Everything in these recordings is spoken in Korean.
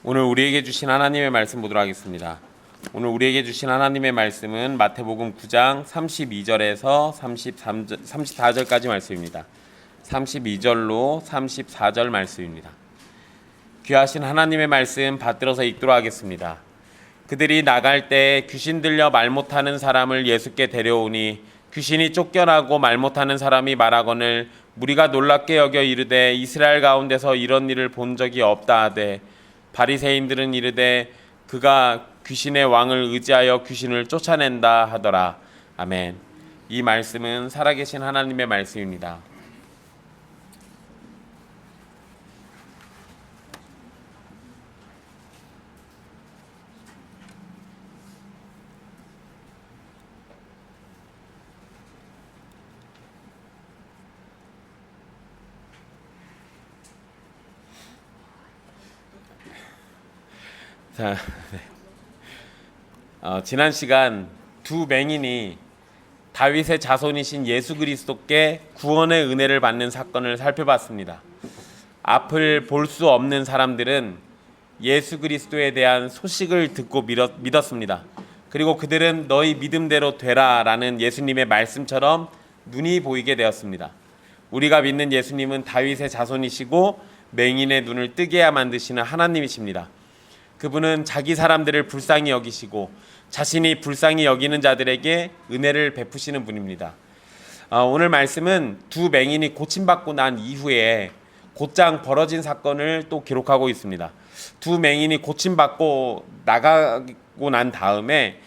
오늘 우리에게 주신 하나님의 말씀 보도록 하겠습니다. 오늘 우리에게 주신 하나님의 말씀은 마태복음 9장 32절에서 34절까지 말씀입니다. 32절로 34절 말씀입니다. 귀하신 하나님의 말씀 받들어서 읽도록 하겠습니다. 그들이 나갈 때 귀신 들려 말 못하는 사람을 예수께 데려오니 귀신이 쫓겨나고 말 못하는 사람이 말하거늘 무리가 놀랍게 여겨 이르되 이스라엘 가운데서 이런 일을 본 적이 없다 하되 바리새인들은 이르되 그가 귀신의 왕을 의지하여 귀신을 쫓아낸다 하더라. 아멘. 이 말씀은 살아계신 하나님의 말씀입니다. 자, 지난 시간 두 맹인이 다윗의 자손이신 예수 그리스도께 구원의 은혜를 받는 사건을 살펴봤습니다. 앞을 볼 수 없는 사람들은 예수 그리스도에 대한 소식을 듣고 믿었습니다. 그리고 그들은 너희 믿음대로 되라 라는 예수님의 말씀처럼 눈이 보이게 되었습니다. 우리가 믿는 예수님은 다윗의 자손이시고 맹인의 눈을 뜨게 만드시는 하나님이십니다. 그분은 자기 사람들을 불쌍히 여기시고 자신이 불쌍히 여기는 자들에게 은혜를 베푸시는 분입니다. 오늘 말씀은 두 맹인이 고침받고 난 이후에 곧장 벌어진 사건을 또 기록하고 있습니다. 두 맹인이 고침받고 나가고 난 다음에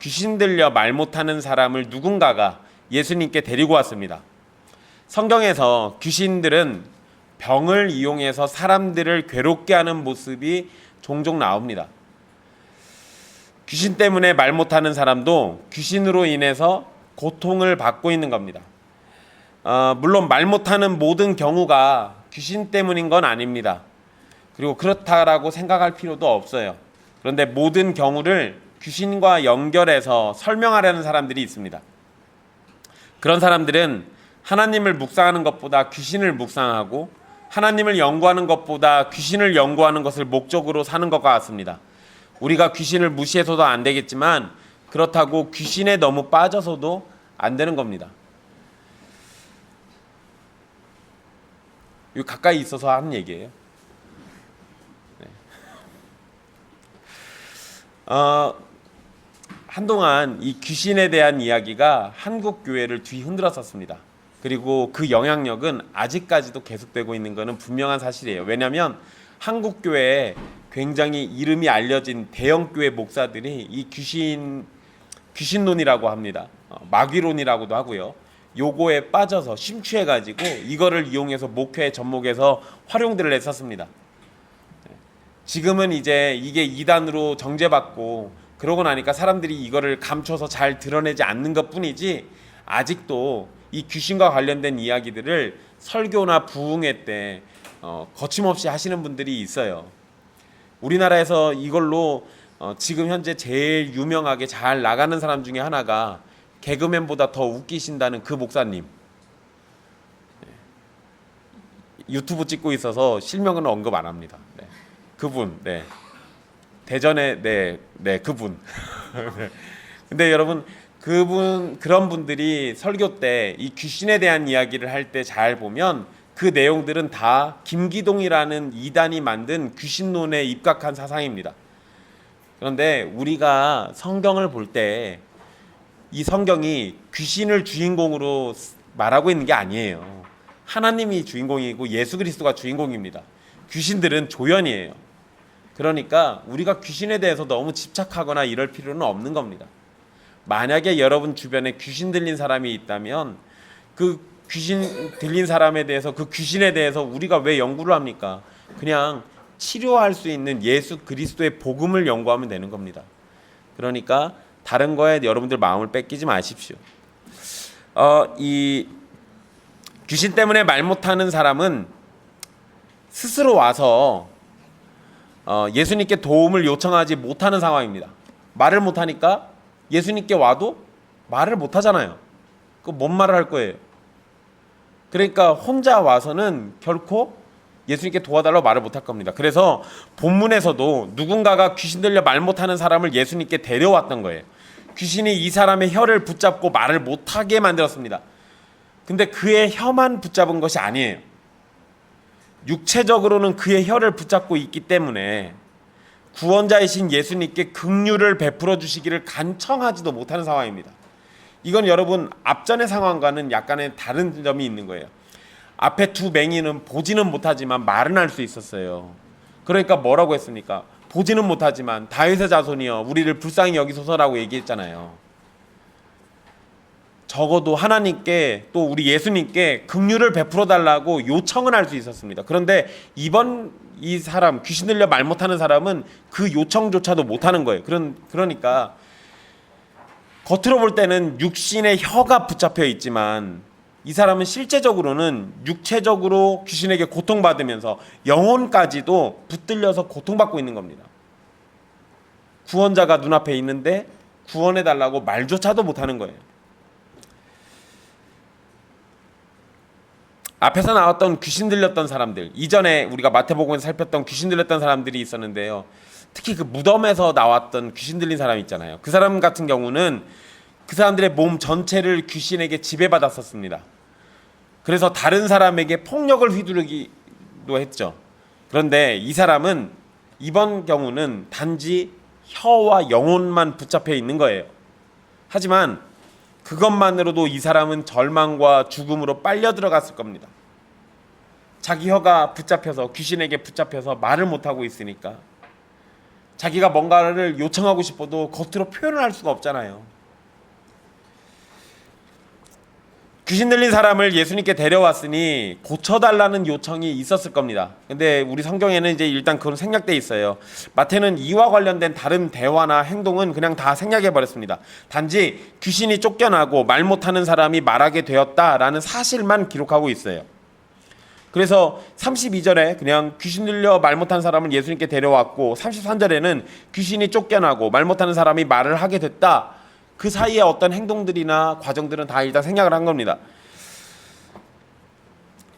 귀신 들려 말 못하는 사람을 누군가가 예수님께 데리고 왔습니다. 성경에서 귀신들은 병을 이용해서 사람들을 괴롭게 하는 모습이 종종 나옵니다. 귀신 때문에 말 못하는 사람도 귀신으로 인해서 고통을 받고 있는 겁니다. 물론 말 못하는 모든 경우가 귀신 때문인 건 아닙니다. 그리고 그렇다라고 생각할 필요도 없어요. 그런데 모든 경우를 귀신과 연결해서 설명하려는 사람들이 있습니다. 그런 사람들은 하나님을 묵상하는 것보다 귀신을 묵상하고 하나님을 연구하는 것보다 귀신을 연구하는 것을 목적으로 사는 것과 같습니다. 우리가 귀신을 무시해서도 안 되겠지만 그렇다고 귀신에 너무 빠져서도 안 되는 겁니다. 이거 가까이 있어서 하는 얘기예요. 네. 한동안 이 귀신에 대한 이야기가 한국 교회를 뒤흔들었었습니다. 그리고 그 영향력은 아직까지도 계속되고 있는 것은 분명한 사실이에요. 왜냐하면 한국 교회에 굉장히 이름이 알려진 대형 교회 목사들이 이 귀신론이라고 합니다. 마귀론이라고도 하고요. 요거에 빠져서 심취해가지고 이거를 이용해서 목회 접목해서 활용들을 했었습니다. 지금은 이제 이게 이단으로 정죄받고 그러고 나니까 사람들이 이거를 감춰서 잘 드러내지 않는 것뿐이지 아직도 이 귀신과 관련된 이야기들을 설교나 부흥회 때 거침없이 하시는 분들이 있어요. 우리나라에서 이걸로 지금 현재 제일 유명하게 잘 나가는 사람 중에 하나가 개그맨보다 더 웃기신다는 그 목사님. 유튜브 찍고 있어서 실명은 언급 안 합니다. 네. 그분, 네. 대전에, 네, 그분. 근데 여러분, 그런 분들이 설교 때 이 귀신에 대한 이야기를 할 때 잘 보면 그 내용들은 다 김기동이라는 이단이 만든 귀신론에 입각한 사상입니다. 그런데 우리가 성경을 볼 때 이 성경이 귀신을 주인공으로 말하고 있는 게 아니에요. 하나님이 주인공이고 예수 그리스도가 주인공입니다. 귀신들은 조연이에요. 그러니까 우리가 귀신에 대해서 너무 집착하거나 이럴 필요는 없는 겁니다. 만약에 여러분 주변에 귀신 들린 사람이 있다면 그 귀신 들린 사람에 대해서 그 귀신에 대해서 우리가 왜 연구를 합니까? 그냥 치료할 수 있는 예수 그리스도의 복음을 연구하면 되는 겁니다. 그러니까 다른 거에 여러분들 마음을 뺏기지 마십시오. 이 귀신 때문에 말 못하는 사람은 스스로 와서 예수님께 도움을 요청하지 못하는 상황입니다. 말을 못하니까 예수님께 와도 말을 못하잖아요. 그 뭔 말을 할 거예요? 그러니까 혼자 와서는 결코 예수님께 도와달라고 말을 못할 겁니다. 그래서 본문에서도 누군가가 귀신 들려 말 못하는 사람을 예수님께 데려왔던 거예요. 귀신이 이 사람의 혀를 붙잡고 말을 못하게 만들었습니다. 근데 그의 혀만 붙잡은 것이 아니에요. 육체적으로는 그의 혀를 붙잡고 있기 때문에 구원자이신 예수님께 긍휼을 베풀어 주시기를 간청하지도 못하는 상황입니다. 이건 여러분 앞전의 상황과는 약간의 다른 점이 있는 거예요. 앞에 두 맹인은 보지는 못하지만 말은 할 수 있었어요. 그러니까 뭐라고 했습니까? 보지는 못하지만 다윗의 자손이여 우리를 불쌍히 여기소서라고 얘기했잖아요. 적어도 하나님께 또 우리 예수님께 긍휼을 베풀어 달라고 요청은 할 수 있었습니다. 그런데 이번 이 사람 귀신 들려 말 못하는 사람은 그 요청조차도 못하는 거예요. 그러니까 겉으로 볼 때는 육신의 혀가 붙잡혀 있지만 이 사람은 실제적으로는 육체적으로 귀신에게 고통받으면서 영혼까지도 붙들려서 고통받고 있는 겁니다. 구원자가 눈앞에 있는데 구원해달라고 말조차도 못하는 거예요. 앞에서 나왔던 귀신 들렸던 사람들, 이전에 우리가 마태복음에서 살폈던 귀신 들렸던 사람들이 있었는데요. 특히 그 무덤에서 나왔던 귀신 들린 사람 있잖아요. 그 사람 같은 경우는 그 사람들의 몸 전체를 귀신에게 지배받았었습니다. 그래서 다른 사람에게 폭력을 휘두르기도 했죠. 그런데 이 사람은 이번 경우는 단지 혀와 영혼만 붙잡혀 있는 거예요. 하지만 그것만으로도 이 사람은 절망과 죽음으로 빨려 들어갔을 겁니다. 자기 혀가 붙잡혀서 귀신에게 붙잡혀서 말을 못하고 있으니까 자기가 뭔가를 요청하고 싶어도 겉으로 표현을 할 수가 없잖아요. 귀신 들린 사람을 예수님께 데려왔으니 고쳐달라는 요청이 있었을 겁니다. 근데 우리 성경에는 이제 일단 그건 생략돼 있어요. 마태는 이와 관련된 다른 대화나 행동은 그냥 다 생략해 버렸습니다. 단지 귀신이 쫓겨나고 말 못하는 사람이 말하게 되었다라는 사실만 기록하고 있어요. 그래서 32절에 그냥 귀신 들려 말 못하는 사람을 예수님께 데려왔고 33절에는 귀신이 쫓겨나고 말 못하는 사람이 말을 하게 됐다. 그 사이에 어떤 행동들이나 과정들은 다 일단 생략을 한 겁니다.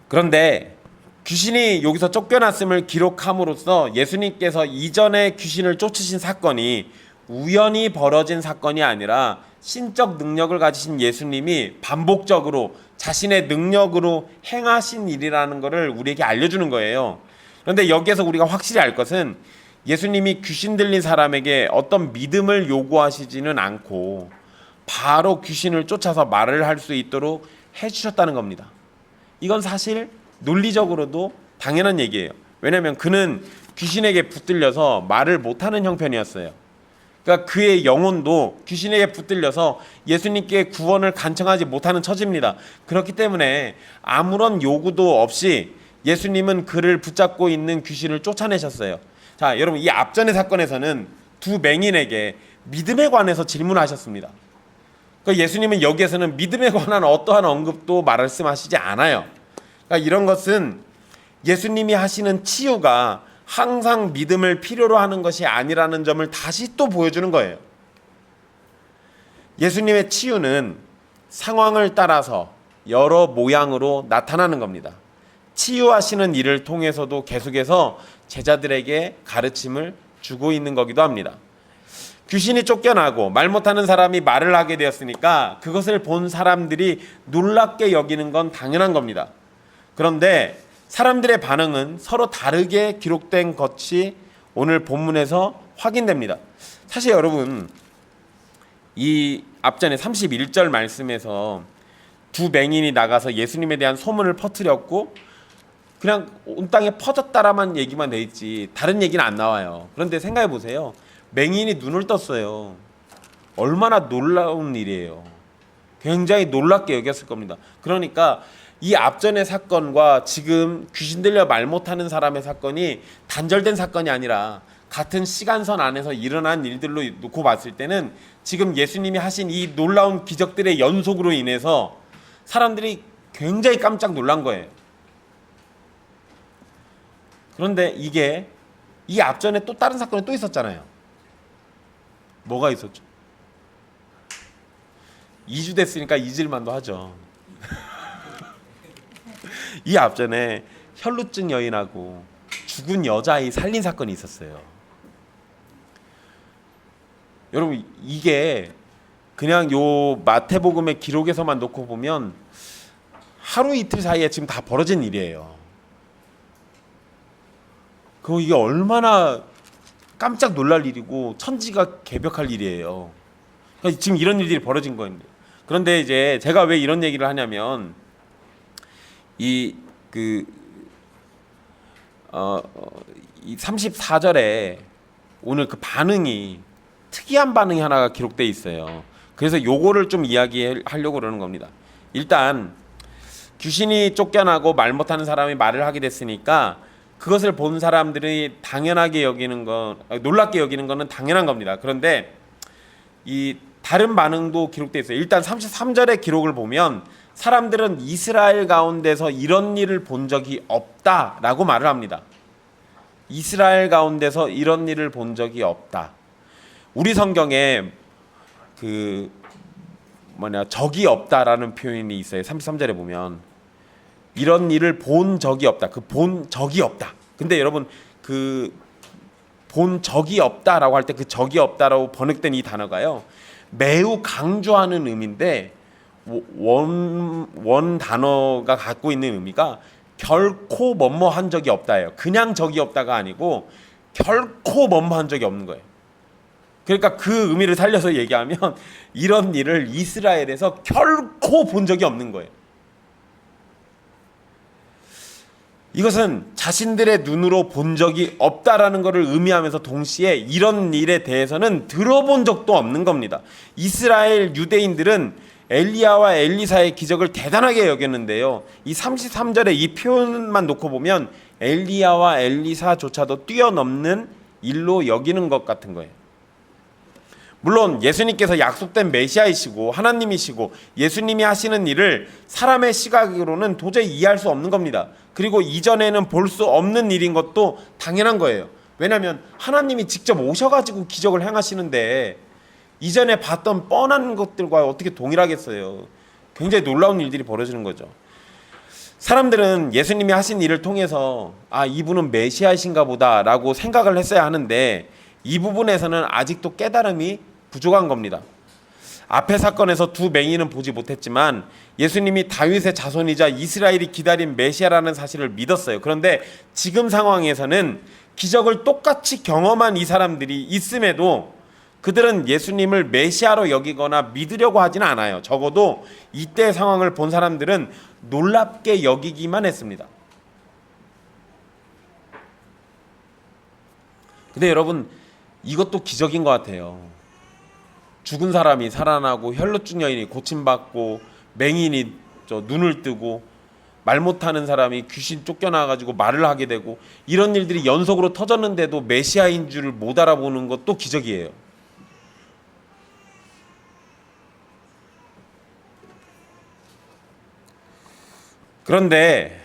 그런데 귀신이 여기서 쫓겨났음을 기록함으로써 예수님께서 이전에 귀신을 쫓으신 사건이 우연히 벌어진 사건이 아니라 신적 능력을 가지신 예수님이 반복적으로 자신의 능력으로 행하신 일이라는 것을 우리에게 알려주는 거예요. 그런데 여기에서 우리가 확실히 알 것은 예수님이 귀신 들린 사람에게 어떤 믿음을 요구하시지는 않고 바로 귀신을 쫓아서 말을 할 수 있도록 해주셨다는 겁니다. 이건 사실 논리적으로도 당연한 얘기예요. 왜냐하면 그는 귀신에게 붙들려서 말을 못하는 형편이었어요. 그러니까 그의 영혼도 귀신에게 붙들려서 예수님께 구원을 간청하지 못하는 처지입니다. 그렇기 때문에 아무런 요구도 없이 예수님은 그를 붙잡고 있는 귀신을 쫓아내셨어요. 자, 여러분 이 앞전의 사건에서는 두 맹인에게 믿음에 관해서 질문하셨습니다. 그러니까 예수님은 여기에서는 믿음에 관한 어떠한 언급도 말씀하시지 않아요. 그러니까 이런 것은 예수님이 하시는 치유가 항상 믿음을 필요로 하는 것이 아니라는 점을 다시 또 보여주는 거예요. 예수님의 치유는 상황을 따라서 여러 모양으로 나타나는 겁니다. 치유하시는 일을 통해서도 계속해서 제자들에게 가르침을 주고 있는 거기도 합니다. 귀신이 쫓겨나고 말 못하는 사람이 말을 하게 되었으니까 그것을 본 사람들이 놀랍게 여기는 건 당연한 겁니다. 그런데 사람들의 반응은 서로 다르게 기록된 것이 오늘 본문에서 확인됩니다. 사실 여러분 이 앞전에 31절 말씀에서 두 맹인이 나가서 예수님에 대한 소문을 퍼뜨렸고 그냥 온 땅에 퍼졌다라만 얘기만 돼 있지 다른 얘기는 안 나와요. 그런데 생각해 보세요. 맹인이 눈을 떴어요. 얼마나 놀라운 일이에요. 굉장히 놀랍게 여겼을 겁니다. 그러니까 이 앞전의 사건과 지금 귀신 들려 말 못하는 사람의 사건이 단절된 사건이 아니라 같은 시간선 안에서 일어난 일들로 놓고 봤을 때는 지금 예수님이 하신 이 놀라운 기적들의 연속으로 인해서 사람들이 굉장히 깜짝 놀란 거예요. 그런데 이게 이 앞전에 또 다른 사건이 또 있었잖아요. 뭐가 있었죠? 2주 됐으니까 잊을만도 하죠. 이 앞전에 혈루증 여인하고 죽은 여자아이 살린 사건이 있었어요. 여러분, 이게 그냥 요 마태복음의 기록에서만 놓고 보면 하루 이틀 사이에 지금 다 벌어진 일이에요. 그 이게 얼마나 깜짝 놀랄 일이고 천지가 개벽할 일이에요. 그러니까 지금 이런 일들이 벌어진 거예요. 그런데 이제 제가 왜 이런 얘기를 하냐면 이 34절에 오늘 그 반응이 특이한 반응이 하나가 기록돼 있어요. 그래서 요거를 좀 이야기하려고 그러는 겁니다. 일단 귀신이 쫓겨나고 말 못하는 사람이 말을 하게 됐으니까 그것을 본 사람들이 당연하게 여기는 놀랍게 여기는 거는 당연한 겁니다. 그런데 이 다른 반응도 기록돼 있어요. 일단 33절의 기록을 보면 사람들은 이스라엘 가운데서 이런 일을 본 적이 없다라고 말을 합니다. 이스라엘 가운데서 이런 일을 본 적이 없다. 우리 성경에 적이 없다라는 표현이 있어요. 33절에 보면 이런 일을 본 적이 없다. 그 본 적이 없다. 근데 여러분 그 본 적이 없다라고 할 때 그 적이 없다라고 번역된 이 단어가요. 매우 강조하는 의미인데 원 단어가 갖고 있는 의미가 결코 뭐뭐한 적이 없다예요. 그냥 적이 없다가 아니고 결코 뭐뭐한 적이 없는 거예요. 그러니까 그 의미를 살려서 얘기하면 이런 일을 이스라엘에서 결코 본 적이 없는 거예요. 이것은 자신들의 눈으로 본 적이 없다라는 것을 의미하면서 동시에 이런 일에 대해서는 들어본 적도 없는 겁니다. 이스라엘 유대인들은 엘리야와 엘리사의 기적을 대단하게 여겼는데요. 이 33절의 이 표현만 놓고 보면 엘리야와 엘리사조차도 뛰어넘는 일로 여기는 것 같은 거예요. 물론 예수님께서 약속된 메시아이시고 하나님이시고 예수님이 하시는 일을 사람의 시각으로는 도저히 이해할 수 없는 겁니다. 그리고 이전에는 볼 수 없는 일인 것도 당연한 거예요. 왜냐하면 하나님이 직접 오셔가지고 기적을 행하시는데 이전에 봤던 뻔한 것들과 어떻게 동일하겠어요. 굉장히 놀라운 일들이 벌어지는 거죠. 사람들은 예수님이 하신 일을 통해서 이분은 메시아이신가 보다라고 생각을 했어야 하는데 이 부분에서는 아직도 깨달음이 부족한 겁니다. 앞의 사건에서 두 맹인은 보지 못했지만 예수님이 다윗의 자손이자 이스라엘이 기다린 메시아라는 사실을 믿었어요. 그런데 지금 상황에서는 기적을 똑같이 경험한 이 사람들이 있음에도 그들은 예수님을 메시아로 여기거나 믿으려고 하지는 않아요. 적어도 이때 상황을 본 사람들은 놀랍게 여기기만 했습니다. 근데 여러분, 이것도 기적인 것 같아요. 죽은 사람이 살아나고 혈루증 여인이 고침받고 맹인이 눈을 뜨고 말 못하는 사람이 귀신 쫓겨나가지고 말을 하게 되고 이런 일들이 연속으로 터졌는데도 메시아인 줄을 못 알아보는 것도 기적이에요. 그런데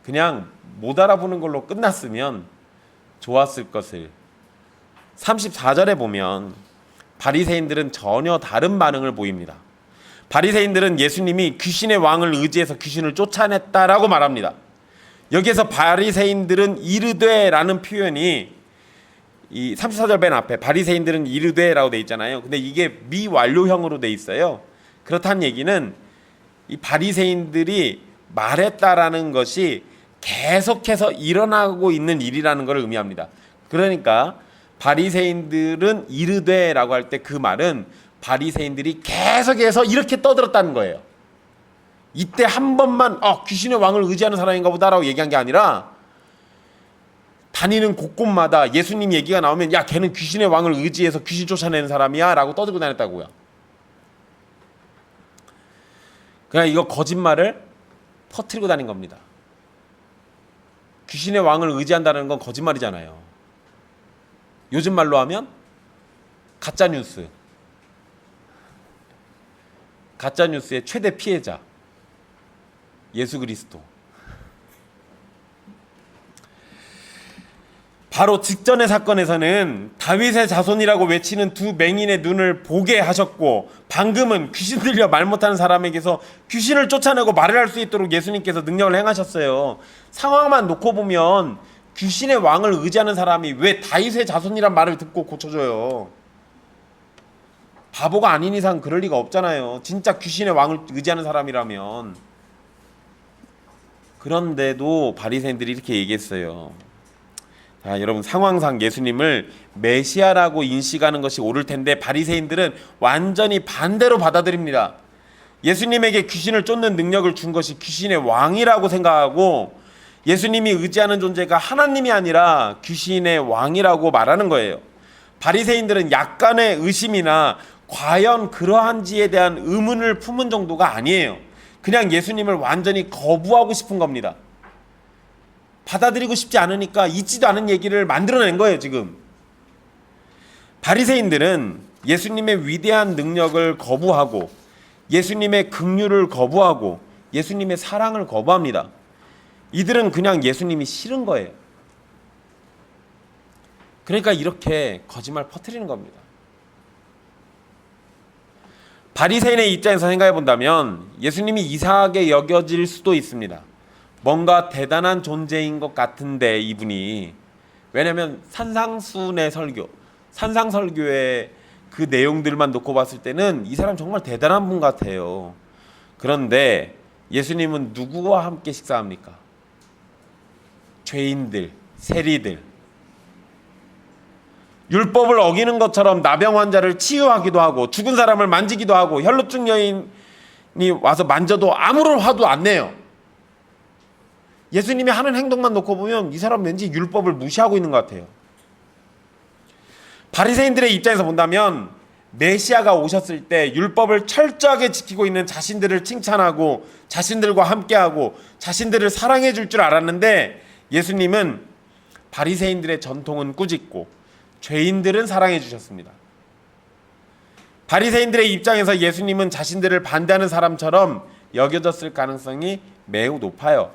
그냥 못 알아보는 걸로 끝났으면 좋았을 것을 34절에 보면 바리새인들은 전혀 다른 반응을 보입니다. 바리새인들은 예수님이 귀신의 왕을 의지해서 귀신을 쫓아냈다라고 말합니다. 여기에서 바리새인들은 이르되라는 표현이 이 34절 맨 앞에 바리새인들은 이르되라고 돼 있잖아요. 근데 이게 미완료형으로 돼 있어요. 그렇다는 얘기는 이 바리새인들이 말했다라는 것이 계속해서 일어나고 있는 일이라는 것을 의미합니다. 그러니까 바리새인들은 이르되라고 할 때 그 말은 바리새인들이 계속해서 이렇게 떠들었다는 거예요. 이때 한 번만 귀신의 왕을 의지하는 사람인가 보다라고 얘기한 게 아니라 다니는 곳곳마다 예수님 얘기가 나오면 야 걔는 귀신의 왕을 의지해서 귀신 쫓아내는 사람이야 라고 떠들고 다녔다고요. 그냥 이거 거짓말을 퍼뜨리고 다닌 겁니다. 귀신의 왕을 의지한다는 건 거짓말이잖아요. 요즘 말로 하면 가짜뉴스. 가짜뉴스의 최대 피해자 예수 그리스도. 바로 직전의 사건에서는 다윗의 자손이라고 외치는 두 맹인의 눈을 보게 하셨고, 방금은 귀신 들려 말 못하는 사람에게서 귀신을 쫓아내고 말을 할 수 있도록 예수님께서 능력을 행하셨어요. 상황만 놓고 보면 귀신의 왕을 의지하는 사람이 왜 다윗의 자손이란 말을 듣고 고쳐줘요? 바보가 아닌 이상 그럴 리가 없잖아요. 진짜 귀신의 왕을 의지하는 사람이라면. 그런데도 바리새인들이 이렇게 얘기했어요. 자, 여러분, 상황상 예수님을 메시아라고 인식하는 것이 옳을 텐데 바리새인들은 완전히 반대로 받아들입니다. 예수님에게 귀신을 쫓는 능력을 준 것이 귀신의 왕이라고 생각하고, 예수님이 의지하는 존재가 하나님이 아니라 귀신의 왕이라고 말하는 거예요. 바리새인들은 약간의 의심이나 과연 그러한지에 대한 의문을 품은 정도가 아니에요. 그냥 예수님을 완전히 거부하고 싶은 겁니다. 받아들이고 싶지 않으니까 있지도 않은 얘기를 만들어낸 거예요, 지금. 바리새인들은 예수님의 위대한 능력을 거부하고, 예수님의 긍휼을 거부하고, 예수님의 사랑을 거부합니다. 이들은 그냥 예수님이 싫은 거예요. 그러니까 이렇게 거짓말 퍼뜨리는 겁니다. 바리새인의 입장에서 생각해 본다면 예수님이 이상하게 여겨질 수도 있습니다. 뭔가 대단한 존재인 것 같은데 이분이, 왜냐하면 산상순의 설교, 산상설교의 그 내용들만 놓고 봤을 때는 이 사람 정말 대단한 분 같아요. 그런데 예수님은 누구와 함께 식사합니까? 죄인들, 세리들. 율법을 어기는 것처럼 나병 환자를 치유하기도 하고, 죽은 사람을 만지기도 하고, 혈루증 여인이 와서 만져도 아무런 화도 안 내요. 예수님이 하는 행동만 놓고 보면 이 사람 왠지 율법을 무시하고 있는 것 같아요. 바리새인들의 입장에서 본다면 메시아가 오셨을 때 율법을 철저하게 지키고 있는 자신들을 칭찬하고, 자신들과 함께하고, 자신들을 사랑해 줄 줄 알았는데, 예수님은 바리새인들의 전통은 꾸짖고 죄인들은 사랑해 주셨습니다. 바리새인들의 입장에서 예수님은 자신들을 반대하는 사람처럼 여겨졌을 가능성이 매우 높아요.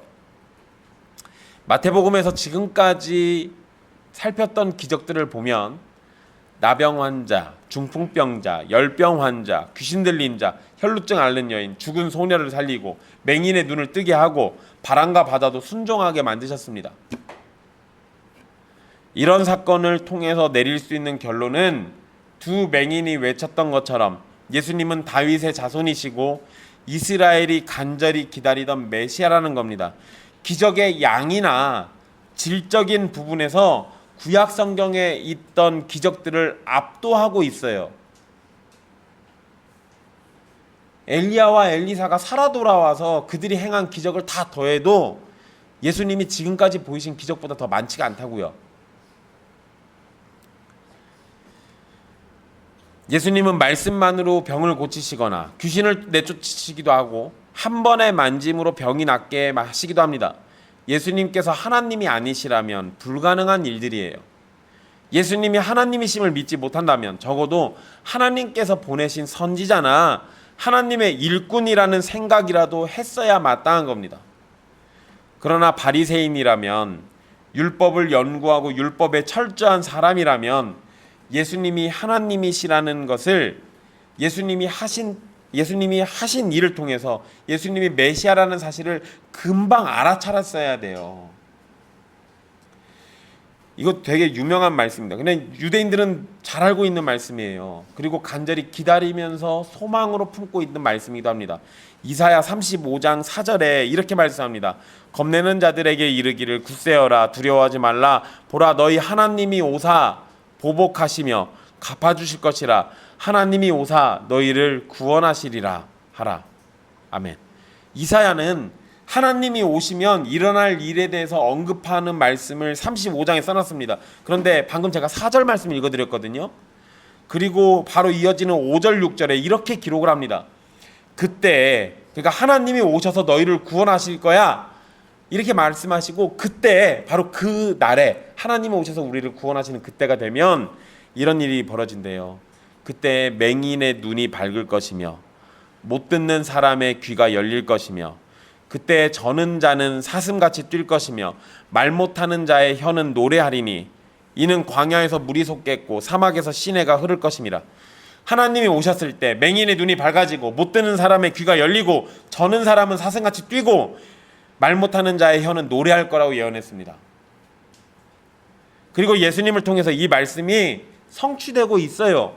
마태복음에서 지금까지 살폈던 기적들을 보면 나병 환자, 중풍병자, 열병 환자, 귀신 들린 자, 혈루증 앓는 여인, 죽은 소녀를 살리고 맹인의 눈을 뜨게 하고 바람과 바다도 순종하게 만드셨습니다. 이런 사건을 통해서 내릴 수 있는 결론은 두 맹인이 외쳤던 것처럼 예수님은 다윗의 자손이시고 이스라엘이 간절히 기다리던 메시아라는 겁니다. 기적의 양이나 질적인 부분에서 구약 성경에 있던 기적들을 압도하고 있어요. 엘리야와 엘리사가 살아 돌아와서 그들이 행한 기적을 다 더해도 예수님이 지금까지 보이신 기적보다 더 많지가 않다고요. 예수님은 말씀만으로 병을 고치시거나 귀신을 내쫓으시기도 하고 한 번의 만짐으로 병이 낫게 하시기도 합니다. 예수님께서 하나님이 아니시라면 불가능한 일들이에요. 예수님이 하나님이심을 믿지 못한다면 적어도 하나님께서 보내신 선지자나 하나님의 일꾼이라는 생각이라도 했어야 마땅한 겁니다. 그러나 바리새인이라면, 율법을 연구하고 율법에 철저한 사람이라면 예수님이 하나님이시라는 것을 예수님이 하신 일을 통해서 예수님이 메시아라는 사실을 금방 알아차렸어야 돼요. 이거 되게 유명한 말씀입니다. 그냥 유대인들은 잘 알고 있는 말씀이에요. 그리고 간절히 기다리면서 소망으로 품고 있는 말씀이기도 합니다. 이사야 35장 4절에 이렇게 말씀합니다. 겁내는 자들에게 이르기를 굳세어라, 두려워하지 말라. 보라, 너희 하나님이 오사 보복하시며 갚아주실 것이라. 하나님이 오사 너희를 구원하시리라 하라. 아멘. 이사야는 하나님이 오시면 일어날 일에 대해서 언급하는 말씀을 35장에 써놨습니다. 그런데 방금 제가 4절 말씀 읽어드렸거든요. 그리고 바로 이어지는 5절 6절에 이렇게 기록을 합니다. 그때, 그러니까 하나님이 오셔서 너희를 구원하실 거야, 이렇게 말씀하시고, 그때 바로 그 날에 하나님이 오셔서 우리를 구원하시는 그때가 되면 이런 일이 벌어진대요. 그때 맹인의 눈이 밝을 것이며 못 듣는 사람의 귀가 열릴 것이며, 그때 저는 자는 사슴같이 뛸 것이며 말 못하는 자의 혀는 노래하리니, 이는 광야에서 물이 솟겠고 사막에서 시내가 흐를 것입니다. 하나님이 오셨을 때 맹인의 눈이 밝아지고 못 듣는 사람의 귀가 열리고 저는 사람은 사슴같이 뛰고 말 못하는 자의 혀는 노래할 거라고 예언했습니다. 그리고 예수님을 통해서 이 말씀이 성취되고 있어요.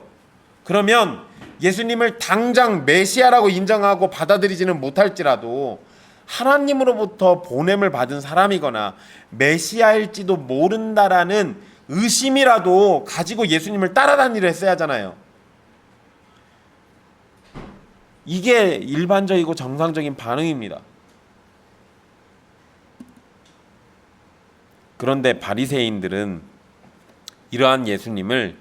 그러면 예수님을 당장 메시아라고 인정하고 받아들이지는 못할지라도 하나님으로부터 보냄을 받은 사람이거나 메시아일지도 모른다라는 의심이라도 가지고 예수님을 따라다니려 했어야 하잖아요. 이게 일반적이고 정상적인 반응입니다. 그런데 바리새인들은 이러한 예수님을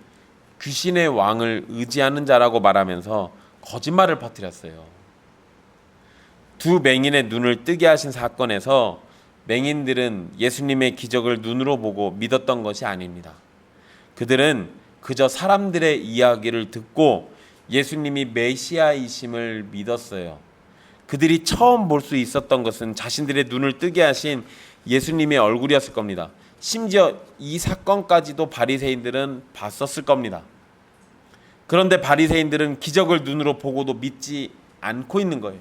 귀신의 왕을 의지하는 자라고 말하면서 거짓말을 퍼뜨렸어요. 두 맹인의 눈을 뜨게 하신 사건에서 맹인들은 예수님의 기적을 눈으로 보고 믿었던 것이 아닙니다. 그들은 그저 사람들의 이야기를 듣고 예수님이 메시아이심을 믿었어요. 그들이 처음 볼 수 있었던 것은 자신들의 눈을 뜨게 하신 예수님의 얼굴이었을 겁니다. 심지어 이 사건까지도 바리새인들은 봤었을 겁니다. 그런데 바리새인들은 기적을 눈으로 보고도 믿지 않고 있는 거예요.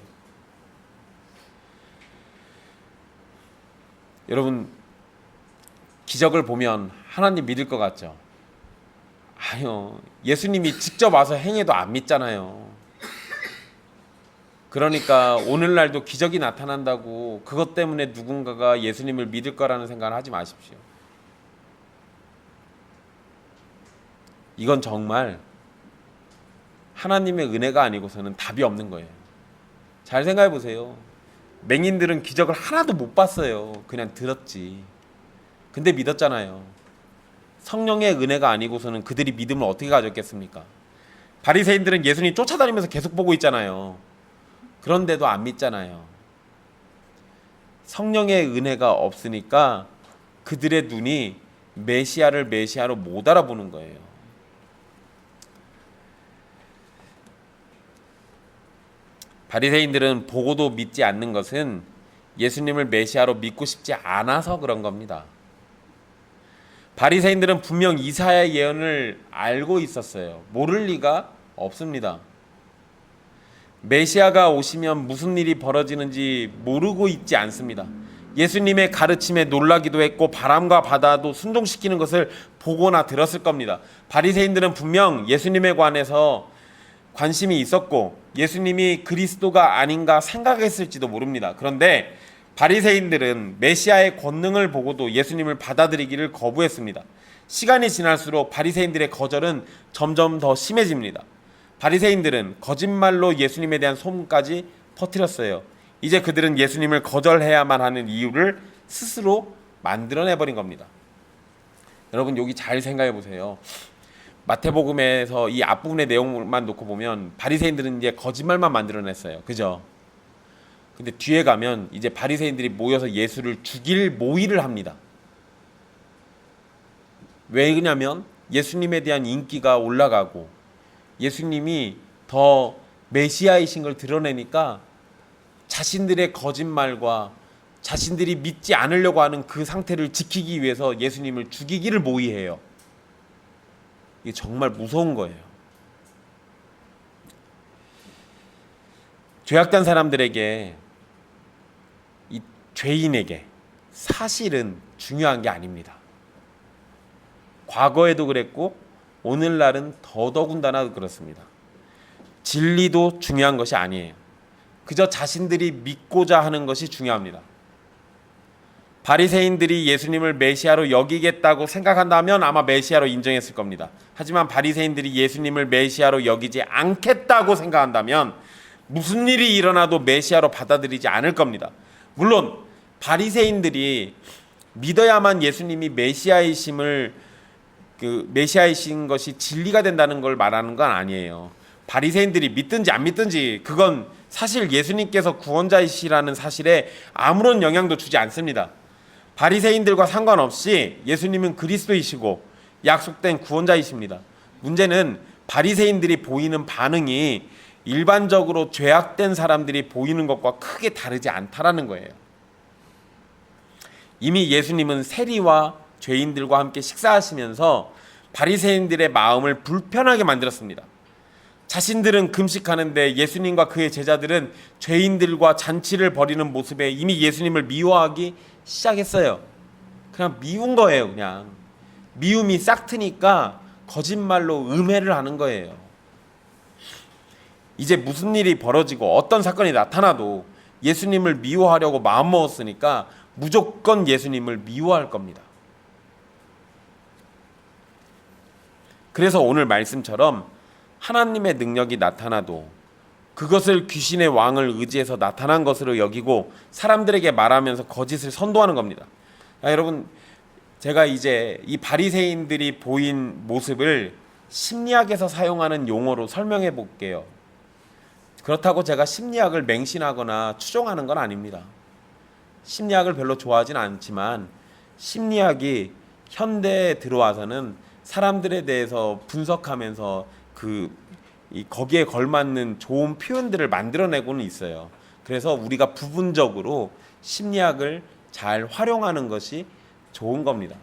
여러분, 기적을 보면 하나님 믿을 것 같죠? 아니요. 예수님이 직접 와서 행해도 안 믿잖아요. 그러니까 오늘날도 기적이 나타난다고 그것 때문에 누군가가 예수님을 믿을 거라는 생각을 하지 마십시오. 이건 정말 하나님의 은혜가 아니고서는 답이 없는 거예요. 잘 생각해 보세요. 맹인들은 기적을 하나도 못 봤어요. 그냥 들었지. 근데 믿었잖아요. 성령의 은혜가 아니고서는 그들이 믿음을 어떻게 가졌겠습니까? 바리새인들은 예수님 쫓아다니면서 계속 보고 있잖아요. 그런데도 안 믿잖아요. 성령의 은혜가 없으니까 그들의 눈이 메시아를 메시아로 못 알아보는 거예요. 바리새인들은 보고도 믿지 않는 것은 예수님을 메시아로 믿고 싶지 않아서 그런 겁니다. 바리새인들은 분명 이사야의 예언을 알고 있었어요. 모를 리가 없습니다. 메시아가 오시면 무슨 일이 벌어지는지 모르고 있지 않습니다. 예수님의 가르침에 놀라기도 했고 바람과 바다도 순종시키는 것을 보거나 들었을 겁니다. 바리새인들은 분명 예수님에 관해서 관심이 있었고 예수님이 그리스도가 아닌가 생각했을지도 모릅니다. 그런데 바리새인들은 메시아의 권능을 보고도 예수님을 받아들이기를 거부했습니다. 시간이 지날수록 바리새인들의 거절은 점점 더 심해집니다. 바리새인들은 거짓말로 예수님에 대한 소문까지 퍼뜨렸어요. 이제 그들은 예수님을 거절해야만 하는 이유를 스스로 만들어내버린 겁니다. 여러분, 여기 잘 생각해 보세요. 마태복음에서 이 앞부분의 내용만 놓고 보면 바리새인들은 이제 거짓말만 만들어냈어요. 그죠? 근데 뒤에 가면 이제 바리새인들이 모여서 예수를 죽일 모의를 합니다. 왜 그러냐면 예수님에 대한 인기가 올라가고 예수님이 더 메시아이신 걸 드러내니까 자신들의 거짓말과 자신들이 믿지 않으려고 하는 그 상태를 지키기 위해서 예수님을 죽이기를 모의해요. 이게 정말 무서운 거예요. 죄악된 사람들에게, 이 죄인에게 사실은 중요한 게 아닙니다. 과거에도 그랬고 오늘날은 더더군다나 그렇습니다. 진리도 중요한 것이 아니에요. 그저 자신들이 믿고자 하는 것이 중요합니다. 바리새인들이 예수님을 메시아로 여기겠다고 생각한다면 아마 메시아로 인정했을 겁니다. 하지만 바리새인들이 예수님을 메시아로 여기지 않겠다고 생각한다면 무슨 일이 일어나도 메시아로 받아들이지 않을 겁니다. 물론 바리새인들이 믿어야만 예수님이 메시아이신 것이 진리가 된다는 걸 말하는 건 아니에요. 바리새인들이 믿든지 안 믿든지 그건 사실 예수님께서 구원자이시라는 사실에 아무런 영향도 주지 않습니다. 바리새인들과 상관없이 예수님은 그리스도이시고 약속된 구원자이십니다. 문제는 바리새인들이 보이는 반응이 일반적으로 죄악된 사람들이 보이는 것과 크게 다르지 않다라는 거예요. 이미 예수님은 세리와 죄인들과 함께 식사하시면서 바리새인들의 마음을 불편하게 만들었습니다. 자신들은 금식하는데 예수님과 그의 제자들은 죄인들과 잔치를 벌이는 모습에 이미 예수님을 미워하기 시작했어요. 그냥 미운 거예요. 그냥 미움이 싹트니까 거짓말로 음해를 하는 거예요. 이제 무슨 일이 벌어지고 어떤 사건이 나타나도 예수님을 미워하려고 마음먹었으니까 무조건 예수님을 미워할 겁니다. 그래서 오늘 말씀처럼 하나님의 능력이 나타나도 그것을 귀신의 왕을 의지해서 나타난 것으로 여기고 사람들에게 말하면서 거짓을 선도하는 겁니다. 여러분, 제가 이제 이 바리새인들이 보인 모습을 심리학에서 사용하는 용어로 설명해 볼게요. 그렇다고 제가 심리학을 맹신하거나 추종하는 건 아닙니다. 심리학을 별로 좋아하진 않지만 심리학이 현대에 들어와서는 사람들에 대해서 분석하면서 거기에 걸맞는 좋은 표현들을 만들어내고는 있어요. 그래서 우리가 부분적으로 심리학을 잘 활용하는 것이 좋은 겁니다.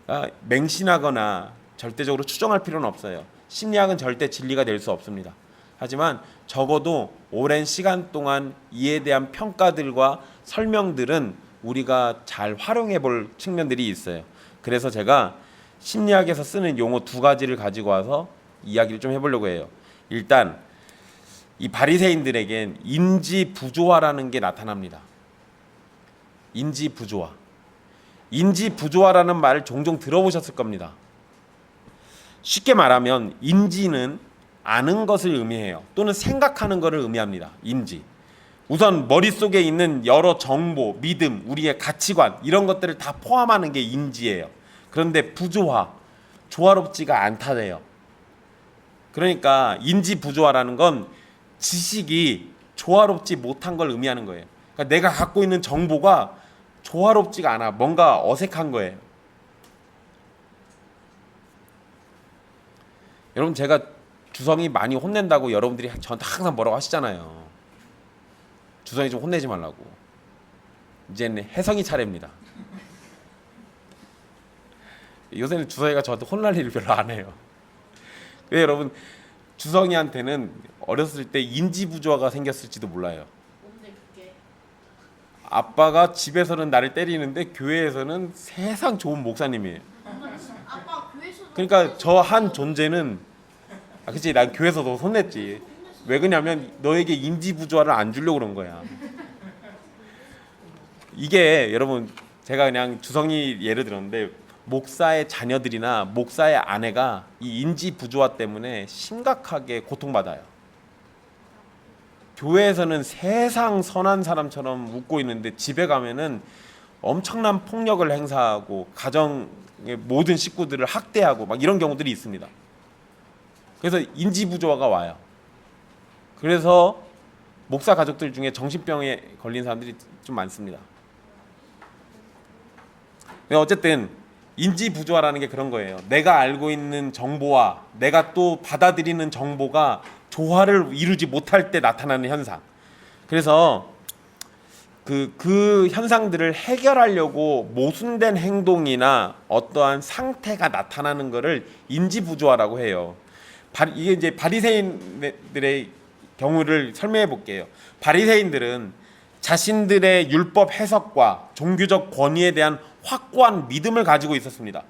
그러니까 맹신하거나 절대적으로 추정할 필요는 없어요. 심리학은 절대 진리가 될 수 없습니다. 하지만 적어도 오랜 시간 동안 이에 대한 평가들과 설명들은 우리가 잘 활용해 볼 측면들이 있어요. 그래서 제가 심리학에서 쓰는 용어 2가지를 가지고 와서 이야기를 좀 해보려고 해요. 일단 이 바리새인들에겐 인지 부조화라는 게 나타납니다. 인지 부조화. 인지 부조화라는 말을 종종 들어보셨을 겁니다. 쉽게 말하면 인지는 아는 것을 의미해요. 또는 생각하는 것을 의미합니다. 인지. 우선 머릿속에 있는 여러 정보, 믿음, 우리의 가치관 이런 것들을 다 포함하는 게 인지예요. 그런데 부조화, 조화롭지가 않다네요. 그러니까 인지 부조화라는 건 지식이 조화롭지 못한 걸 의미하는 거예요. 그러니까 내가 갖고 있는 정보가 조화롭지가 않아. 뭔가 어색한 거예요. 여러분, 제가 주성이 많이 혼낸다고 여러분들이 저한테 항상 뭐라고 하시잖아요. 주성이 좀 혼내지 말라고. 이제는 혜성이 차례입니다. 요새는 주성이가 저한테 혼날 일을 별로 안 해요. 근데 여러분, 주성이한테는 어렸을 때 인지 부조화가 생겼을지도 몰라요. 뭔데 그게? 아빠가 집에서는 나를 때리는데 교회에서는 세상 좋은 목사님이에요. 아빠 교회에서 그러니까 저 한 존재는 그치, 난 교회에서도 혼냈지. 왜 그러냐면 너에게 인지 부조화를 안 주려고 그런 거야. 이게 여러분, 제가 그냥 주성이 예를 들었는데 목사의 자녀들이나 목사의 아내가 이 인지 부조화 때문에 심각하게 고통받아요. 교회에서는 세상 선한 사람처럼 웃고 있는데 집에 가면은 엄청난 폭력을 행사하고 가정의 모든 식구들을 학대하고 막 이런 경우들이 있습니다. 그래서 인지 부조화가 와요. 그래서 목사 가족들 중에 정신병에 걸린 사람들이 좀 많습니다. 어쨌든 인지 부조화라는 게 그런 거예요. 내가 알고 있는 정보와 내가 또 받아들이는 정보가 조화를 이루지 못할 때 나타나는 현상. 그래서 그 현상들을 해결하려고 모순된 행동이나 어떠한 상태가 나타나는 것을 인지 부조화라고 해요. 이게 이제 바리새인들의 경우를 설명해 볼게요. 바리새인들은 자신들의 율법 해석과 종교적 권위에 대한 확고한 믿음을 가지고 있었습니다.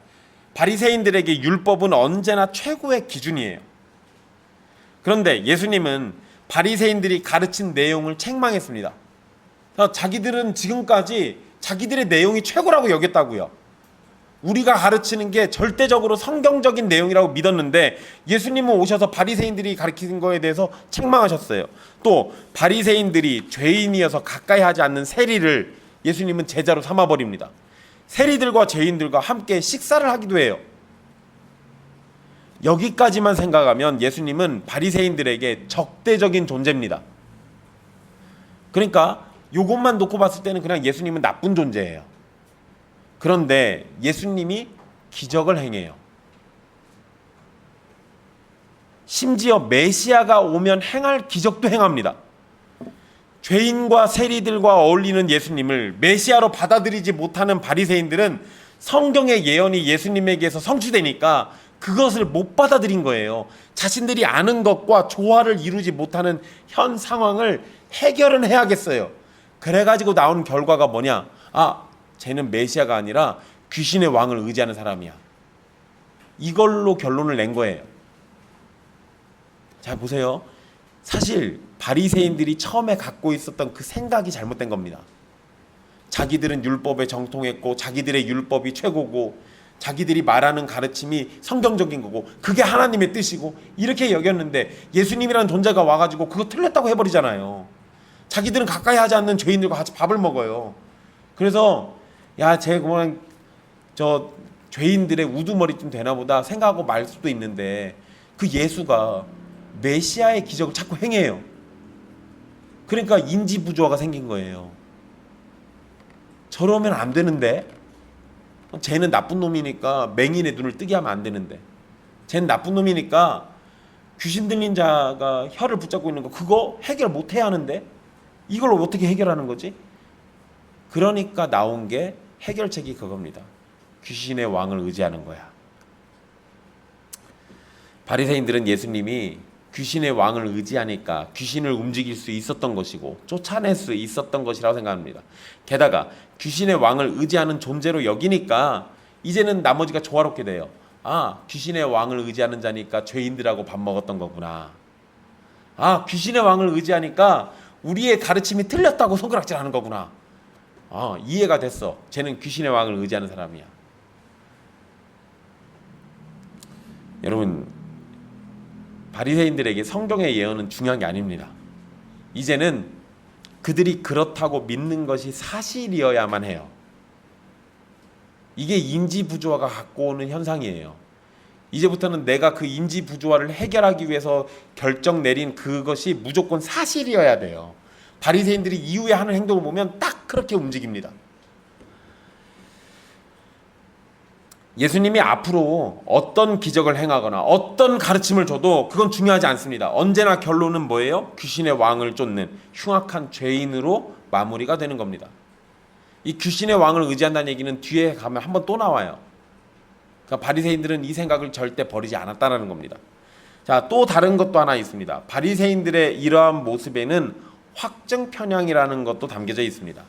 바리새인들에게 율법은 언제나 최고의 기준이에요. 그런데 예수님은 바리새인들이 가르친 내용을 책망했습니다. 자기들은 지금까지 자기들의 내용이 최고라고 여겼다고요. 우리가 가르치는 게 절대적으로 성경적인 내용이라고 믿었는데 예수님은 오셔서 바리새인들이 가르치는 거에 대해서 책망하셨어요. 또 바리새인들이 죄인이어서 가까이 하지 않는 세리를 예수님은 제자로 삼아버립니다. 세리들과 죄인들과 함께 식사를 하기도 해요. 여기까지만 생각하면 예수님은 바리새인들에게 적대적인 존재입니다. 그러니까 이것만 놓고 봤을 때는 그냥 예수님은 나쁜 존재예요. 그런데 예수님이 기적을 행해요. 심지어 메시아가 오면 행할 기적도 행합니다. 죄인과 세리들과 어울리는 예수님을 메시아로 받아들이지 못하는 바리새인들은 성경의 예언이 예수님에게서 성취되니까 그것을 못 받아들인 거예요. 자신들이 아는 것과 조화를 이루지 못하는 현 상황을 해결은 해야겠어요. 그래가지고 나오는 결과가 뭐냐? 아, 쟤는 메시아가 아니라 귀신의 왕을 의지하는 사람이야. 이걸로 결론을 낸 거예요. 자, 보세요. 사실 바리새인들이 처음에 갖고 있었던 그 생각이 잘못된 겁니다. 자기들은 율법에 정통했고 자기들의 율법이 최고고 자기들이 말하는 가르침이 성경적인 거고 그게 하나님의 뜻이고 이렇게 여겼는데 예수님이라는 존재가 와가지고 그거 틀렸다고 해버리잖아요. 자기들은 가까이 하지 않는 죄인들과 같이 밥을 먹어요. 그래서 야, 쟤 그냥 저 죄인들의 우두머리쯤 되나 보다 생각하고 말 수도 있는데 그 예수가 메시아의 기적을 자꾸 행해요. 그러니까 인지부조화가 생긴 거예요. 저러면 안 되는데, 쟤는 나쁜 놈이니까 맹인의 눈을 뜨게 하면 안 되는데, 쟤는 나쁜 놈이니까 귀신 들린 자가 혀를 붙잡고 있는 거 그거 해결 못 해야 하는데 이걸 어떻게 해결하는 거지? 그러니까 나온 게 해결책이 그겁니다. 귀신의 왕을 의지하는 거야. 바리새인들은 예수님이 귀신의 왕을 의지하니까 귀신을 움직일 수 있었던 것이고 쫓아낼 수 있었던 것이라고 생각합니다. 게다가 귀신의 왕을 의지하는 존재로 여기니까 이제는 나머지가 조화롭게 돼요. 아, 귀신의 왕을 의지하는 자니까 죄인들하고 밥 먹었던 거구나. 아, 귀신의 왕을 의지하니까 우리의 가르침이 틀렸다고 손가락질하는 거구나. 아, 이해가 됐어. 쟤는 귀신의 왕을 의지하는 사람이야. 여러분, 바리새인들에게 성경의 예언은 중요한 게 아닙니다. 이제는 그들이 그렇다고 믿는 것이 사실이어야만 해요. 이게 인지부조화가 갖고 오는 현상이에요. 이제부터는 내가 그 인지부조화를 해결하기 위해서 결정 내린 그것이 무조건 사실이어야 돼요. 바리새인들이 이후에 하는 행동을 보면 딱 그렇게 움직입니다. 예수님이 앞으로 어떤 기적을 행하거나 어떤 가르침을 줘도 그건 중요하지 않습니다. 언제나 결론은 뭐예요? 귀신의 왕을 쫓는 흉악한 죄인으로 마무리가 되는 겁니다. 이 귀신의 왕을 의지한다는 얘기는 뒤에 가면 한번 또 나와요. 그러니까 바리새인들은 이 생각을 절대 버리지 않았다는 겁니다. 자, 또 다른 것도 하나 있습니다. 바리새인들의 이러한 모습에는 확증 편향이라는 것도 담겨져 있습니다.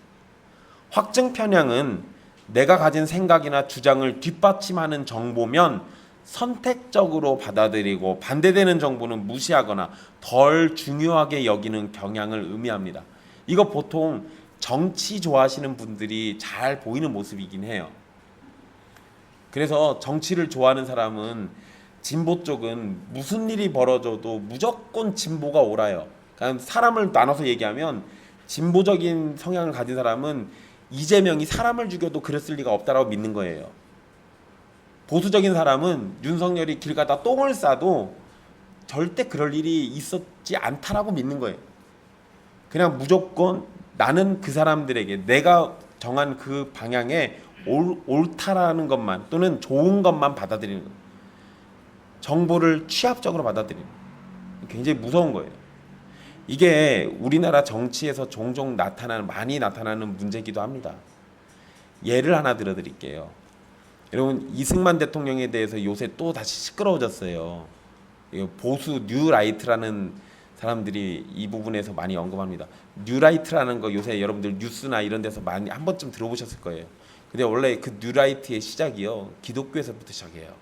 확증 편향은 내가 가진 생각이나 주장을 뒷받침하는 정보면 선택적으로 받아들이고 반대되는 정보는 무시하거나 덜 중요하게 여기는 경향을 의미합니다. 이거 보통 정치 좋아하시는 분들이 잘 보이는 모습이긴 해요. 그래서 정치를 좋아하는 사람은 진보 쪽은 무슨 일이 벌어져도 무조건 진보가 옳아요. 그러니까 사람을 나눠서 얘기하면 진보적인 성향을 가진 사람은 이재명이 사람을 죽여도 그랬을 리가 없다라고 믿는 거예요. 보수적인 사람은 윤석열이 길 가다 똥을 싸도 절대 그럴 일이 있었지 않다라고 믿는 거예요. 그냥 무조건 나는 그 사람들에게 내가 정한 그 방향에 옳다라는 것만 또는 좋은 것만 받아들이는 거예요. 정보를 취합적으로 받아들이는 거예요. 굉장히 무서운 거예요. 이게 우리나라 정치에서 종종 많이 나타나는 문제이기도 합니다. 예를 하나 들어드릴게요. 여러분, 이승만 대통령에 대해서 요새 또 다시 시끄러워졌어요. 보수 뉴라이트라는 사람들이 이 부분에서 많이 언급합니다. 뉴라이트라는 거 요새 여러분들 뉴스나 이런 데서 많이 한 번쯤 들어보셨을 거예요. 근데 원래 그 뉴라이트의 시작이요, 기독교에서부터 시작해요.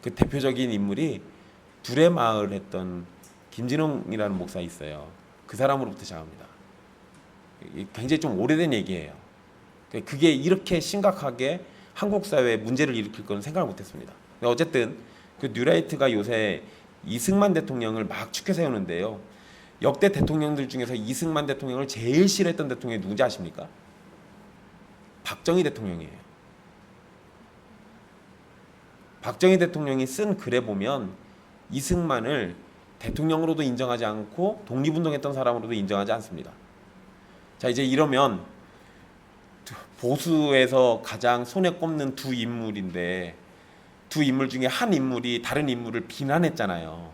그 대표적인 인물이 두레마을 했던 김진홍이라는 목사 있어요. 그 사람으로부터 시작합니다. 굉장히 좀 오래된 얘기예요. 그게 이렇게 심각하게 한국 사회에 문제를 일으킬 거는 생각을 못했습니다. 어쨌든 그 뉴라이트가 요새 이승만 대통령을 막 축켜 세우는데요. 역대 대통령들 중에서 이승만 대통령을 제일 싫어했던 대통령이 누군지 아십니까? 박정희 대통령이에요. 박정희 대통령이 쓴 글에 보면 이승만을 대통령으로도 인정하지 않고 독립운동했던 사람으로도 인정하지 않습니다. 자, 이제 이러면 보수에서 가장 손에 꼽는 두 인물인데 두 인물 중에 한 인물이 다른 인물을 비난했잖아요.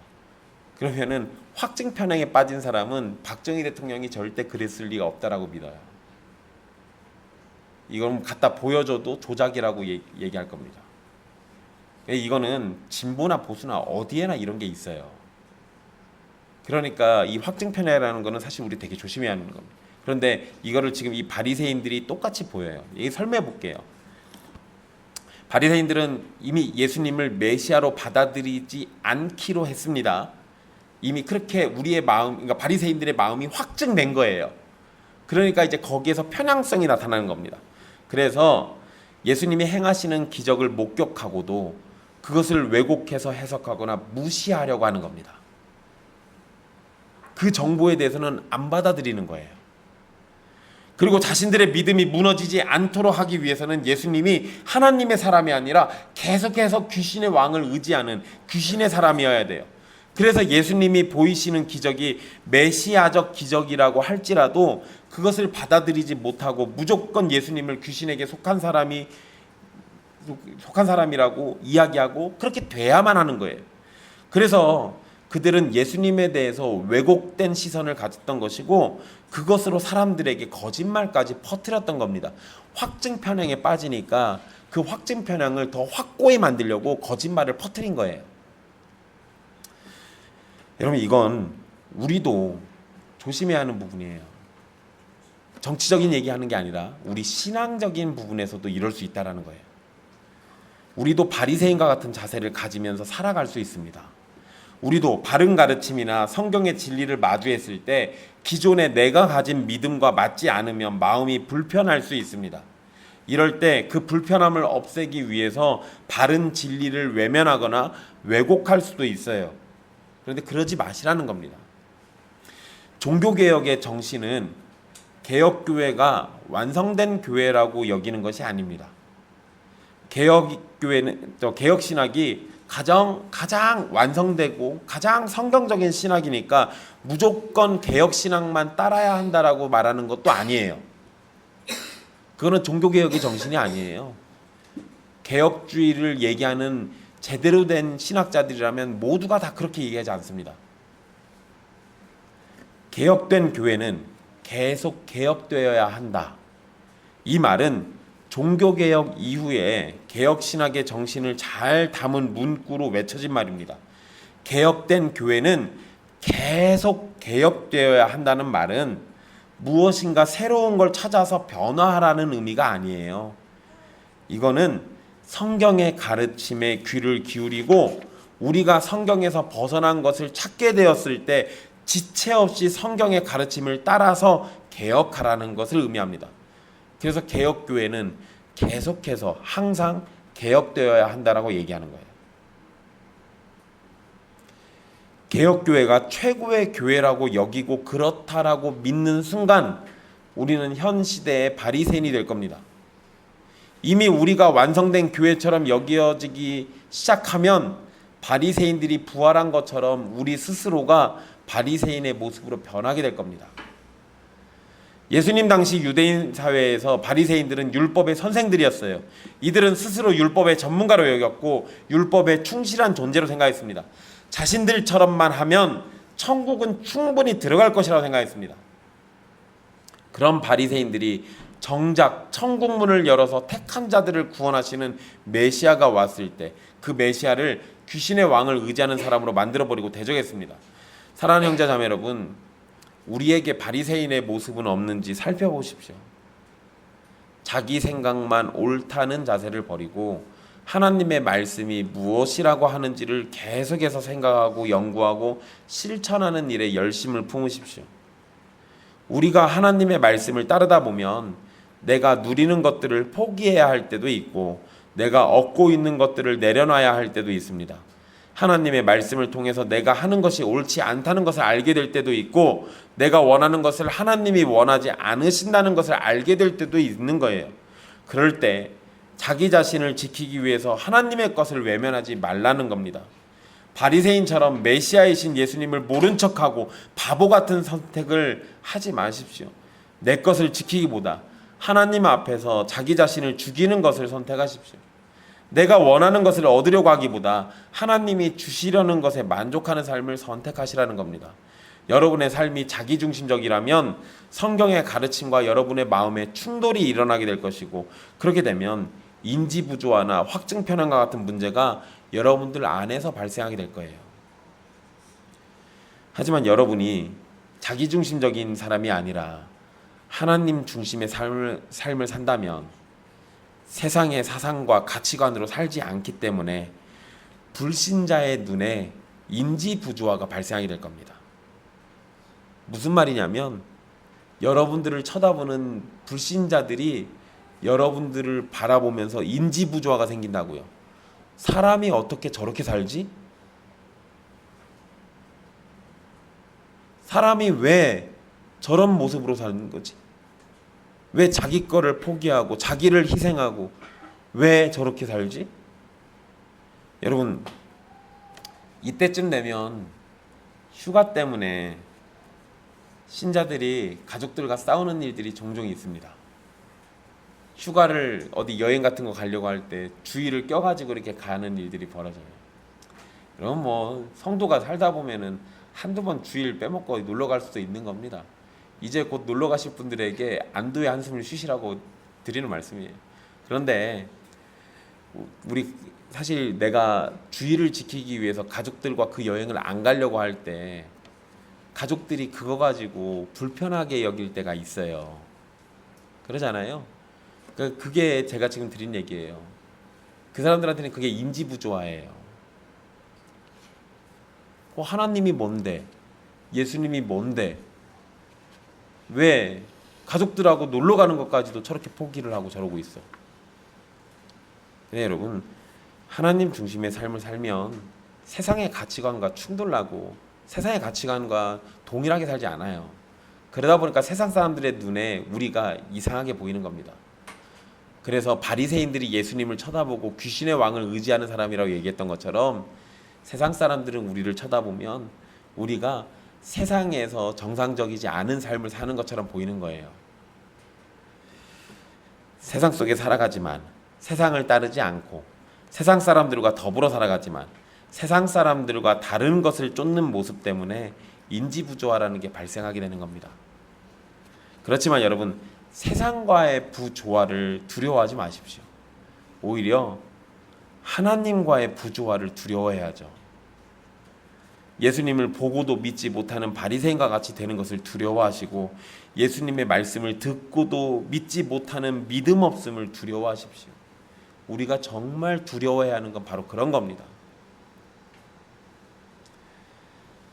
그러면은 확증 편향에 빠진 사람은 박정희 대통령이 절대 그랬을 리가 없다라고 믿어요. 이건 갖다 보여줘도 조작이라고 얘기할 겁니다. 이거는 진보나 보수나 어디에나 이런 게 있어요. 그러니까 이 확증 편향이라는 거는 사실 우리 되게 조심해야 하는 겁니다. 그런데 이거를 지금 이 바리새인들이 똑같이 보여요. 얘기 설명해 볼게요. 바리새인들은 이미 예수님을 메시아로 받아들이지 않기로 했습니다. 이미 그렇게 우리의 마음, 그러니까 바리새인들의 마음이 확증된 거예요. 그러니까 이제 거기에서 편향성이 나타나는 겁니다. 그래서 예수님이 행하시는 기적을 목격하고도 그것을 왜곡해서 해석하거나 무시하려고 하는 겁니다. 그 정보에 대해서는 안 받아들이는 거예요. 그리고 자신들의 믿음이 무너지지 않도록 하기 위해서는 예수님이 하나님의 사람이 아니라 계속해서 귀신의 왕을 의지하는 귀신의 사람이어야 돼요. 그래서 예수님이 보이시는 기적이 메시아적 기적이라고 할지라도 그것을 받아들이지 못하고 무조건 예수님을 귀신에게 속한 사람이라고 이야기하고 그렇게 돼야만 하는 거예요. 그래서 그들은 예수님에 대해서 왜곡된 시선을 가졌던 것이고 그것으로 사람들에게 거짓말까지 퍼뜨렸던 겁니다. 확증 편향에 빠지니까 그 확증 편향을 더 확고히 만들려고 거짓말을 퍼뜨린 거예요. 여러분, 이건 우리도 조심해야 하는 부분이에요. 정치적인 얘기하는 게 아니라 우리 신앙적인 부분에서도 이럴 수 있다는 거예요. 우리도 바리새인과 같은 자세를 가지면서 살아갈 수 있습니다. 우리도 바른 가르침이나 성경의 진리를 마주했을 때 기존에 내가 가진 믿음과 맞지 않으면 마음이 불편할 수 있습니다. 이럴 때 그 불편함을 없애기 위해서 바른 진리를 외면하거나 왜곡할 수도 있어요. 그런데 그러지 마시라는 겁니다. 종교개혁의 정신은 개혁교회가 완성된 교회라고 여기는 것이 아닙니다. 개혁신학이 가장 완성되고 가장 성경적인 신학이니까 무조건 개혁신학만 따라야 한다라고 말하는 것도 아니에요. 그거는 종교개혁의 정신이 아니에요. 개혁주의를 얘기하는 제대로 된 신학자들이라면 모두가 다 그렇게 얘기하지 않습니다. 개혁된 교회는 계속 개혁되어야 한다. 이 말은 종교개혁 이후에 개혁신학의 정신을 잘 담은 문구로 외쳐진 말입니다. 개혁된 교회는 계속 개혁되어야 한다는 말은 무엇인가 새로운 걸 찾아서 변화하라는 의미가 아니에요. 이거는 성경의 가르침에 귀를 기울이고 우리가 성경에서 벗어난 것을 찾게 되었을 때 지체 없이 성경의 가르침을 따라서 개혁하라는 것을 의미합니다. 그래서 개혁교회는 계속해서 항상 개혁되어야 한다라고 얘기하는 거예요. 개혁교회가 최고의 교회라고 여기고 그렇다라고 믿는 순간 우리는 현 시대의 바리새인이 될 겁니다. 이미 우리가 완성된 교회처럼 여겨지기 시작하면 바리새인들이 부활한 것처럼 우리 스스로가 바리새인의 모습으로 변하게 될 겁니다. 예수님 당시 유대인 사회에서 바리새인들은 율법의 선생들이었어요. 이들은 스스로 율법의 전문가로 여겼고 율법에 충실한 존재로 생각했습니다. 자신들처럼만 하면 천국은 충분히 들어갈 것이라고 생각했습니다. 그런 바리새인들이 정작 천국문을 열어서 택한 자들을 구원하시는 메시아가 왔을 때 그 메시아를 귀신의 왕을 의지하는 사람으로 만들어버리고 대적했습니다. 사랑하는 형제 자매 여러분, 우리에게 바리새인의 모습은 없는지 살펴보십시오. 자기 생각만 옳다는 자세를 버리고 하나님의 말씀이 무엇이라고 하는지를 계속해서 생각하고 연구하고 실천하는 일에 열심을 품으십시오. 우리가 하나님의 말씀을 따르다 보면 내가 누리는 것들을 포기해야 할 때도 있고 내가 얻고 있는 것들을 내려놔야 할 때도 있습니다. 하나님의 말씀을 통해서 내가 하는 것이 옳지 않다는 것을 알게 될 때도 있고 내가 원하는 것을 하나님이 원하지 않으신다는 것을 알게 될 때도 있는 거예요. 그럴 때 자기 자신을 지키기 위해서 하나님의 것을 외면하지 말라는 겁니다. 바리새인처럼 메시아이신 예수님을 모른 척하고 바보 같은 선택을 하지 마십시오. 내 것을 지키기보다 하나님 앞에서 자기 자신을 죽이는 것을 선택하십시오. 내가 원하는 것을 얻으려고 하기보다 하나님이 주시려는 것에 만족하는 삶을 선택하시라는 겁니다. 여러분의 삶이 자기중심적이라면 성경의 가르침과 여러분의 마음에 충돌이 일어나게 될 것이고, 그렇게 되면 인지부조화나 확증편향과 같은 문제가 여러분들 안에서 발생하게 될 거예요. 하지만 여러분이 자기중심적인 사람이 아니라 하나님 중심의 삶을 산다면 세상의 사상과 가치관으로 살지 않기 때문에 불신자의 눈에 인지부조화가 발생하게 될 겁니다. 무슨 말이냐면 여러분들을 쳐다보는 불신자들이 여러분들을 바라보면서 인지부조화가 생긴다고요. 사람이 어떻게 저렇게 살지? 사람이 왜 저런 모습으로 사는 거지? 왜 자기 거를 포기하고 자기를 희생하고 왜 저렇게 살지? 여러분, 이때쯤 되면 휴가 때문에 신자들이 가족들과 싸우는 일들이 종종 있습니다. 휴가를 어디 여행 같은 거 가려고 할 때 주의를 껴가지고 이렇게 가는 일들이 벌어져요. 그럼 뭐 성도가 살다 보면은 한두 번 주일 빼먹고 놀러 갈 수도 있는 겁니다. 이제 곧 놀러 가실 분들에게 안도의 한숨을 쉬시라고 드리는 말씀이에요. 그런데 우리 사실 내가 주의를 지키기 위해서 가족들과 그 여행을 안 가려고 할 때 가족들이 그거 가지고 불편하게 여길 때가 있어요. 그러잖아요. 그게 제가 지금 드린 얘기예요. 그 사람들한테는 그게 인지부조화예요. 하나님이 뭔데? 예수님이 뭔데? 왜 가족들하고 놀러 가는 것까지도 저렇게 포기를 하고 저러고 있어? 네, 여러분, 하나님 중심의 삶을 살면 세상의 가치관과 충돌나고 세상의 가치관과 동일하게 살지 않아요. 그러다 보니까 세상 사람들의 눈에 우리가 이상하게 보이는 겁니다. 그래서 바리새인들이 예수님을 쳐다보고 귀신의 왕을 의지하는 사람이라고 얘기했던 것처럼 세상 사람들은 우리를 쳐다보면 우리가 세상에서 정상적이지 않은 삶을 사는 것처럼 보이는 거예요. 세상 속에 살아가지만 세상을 따르지 않고 세상 사람들과 더불어 살아가지만 세상 사람들과 다른 것을 쫓는 모습 때문에 인지부조화라는 게 발생하게 되는 겁니다. 그렇지만 여러분, 세상과의 부조화를 두려워하지 마십시오. 오히려 하나님과의 부조화를 두려워해야죠. 예수님을 보고도 믿지 못하는 바리새인과 같이 되는 것을 두려워하시고 예수님의 말씀을 듣고도 믿지 못하는 믿음 없음을 두려워하십시오. 우리가 정말 두려워해야 하는 건 바로 그런 겁니다.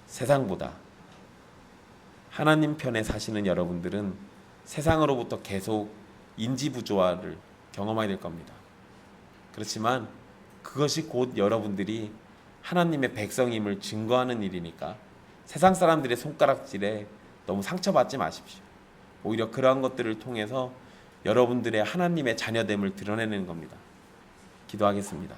세상보다 하나님 편에 사시는 여러분들은 세상으로부터 계속 인지부조화를 경험하게 될 겁니다. 그렇지만 그것이 곧 여러분들이 하나님의 백성임을 증거하는 일이니까 세상 사람들의 손가락질에 너무 상처받지 마십시오. 오히려 그러한 것들을 통해서 여러분들의 하나님의 자녀됨을 드러내는 겁니다. 기도하겠습니다.